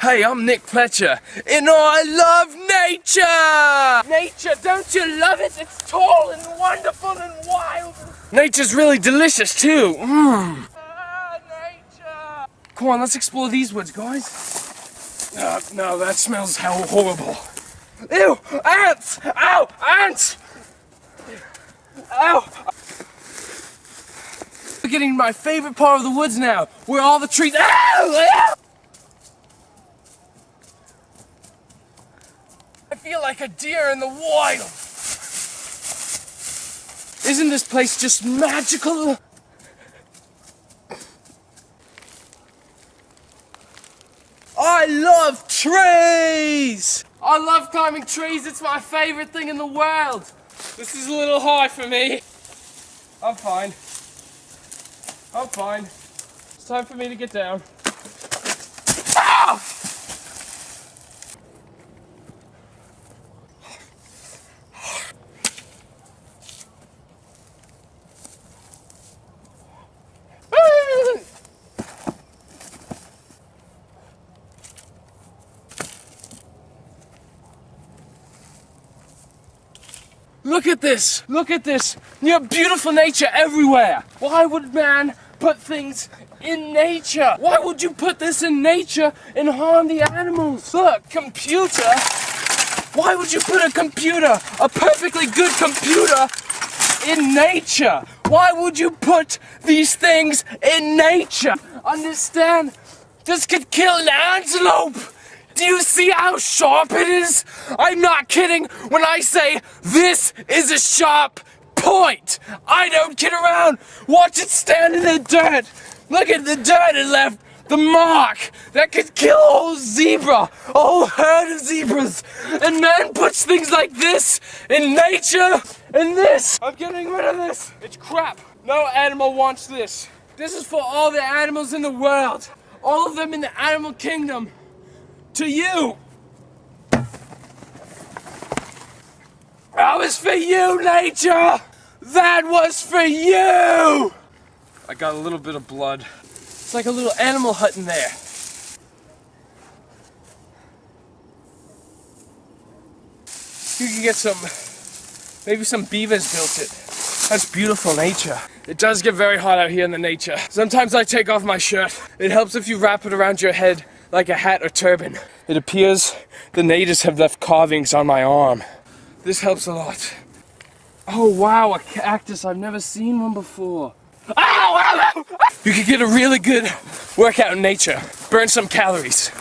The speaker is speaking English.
Hey, I'm Nick Pletcher, and I love nature! Nature, don't you love it? It's tall and wonderful and wild. Nature's really delicious, too. Nature! Come on, let's explore these woods, guys. No, that smells horrible. Ew! Ants! Ow! Ants! Ow! We're getting to my favorite part of the woods now, where all the trees. Ow! Ow! I feel like a deer in the wild. Isn't this place just magical? I love trees! I love climbing trees, it's my favorite thing in the world. This is a little high for me. I'm fine. I'm fine. It's time for me to get down. Ah! Look at this! Look at this! You have beautiful nature everywhere! Why would man put things in nature? Why would you put this in nature and harm the animals? Look, computer! Why would you put a computer, a perfectly good computer, in nature? Why would you put these things in nature? Understand? This could kill an antelope! Do you see how sharp it is? I'm not kidding when I say this is a sharp point. I don't kid around. Watch it stand in the dirt. Look at the dirt it left. The mark that could kill a whole zebra, a whole herd of zebras. And man puts things like this in nature and this. I'm getting rid of this. It's crap. No animal wants this. This is for all the animals in the world. All of them in the animal kingdom. To you! That was for you, nature! That was for you! I got a little bit of blood. It's like a little animal hut in there. You can get maybe some beavers built it. That's beautiful nature. It does get very hot out here in the nature. Sometimes I take off my shirt. It helps if you wrap it around your head like a hat or turban. It appears the natives have left carvings on my arm. This helps a lot. Oh wow, a cactus. I've never seen one before. Ow, ow, ow. You could get a really good workout in nature. Burn some calories.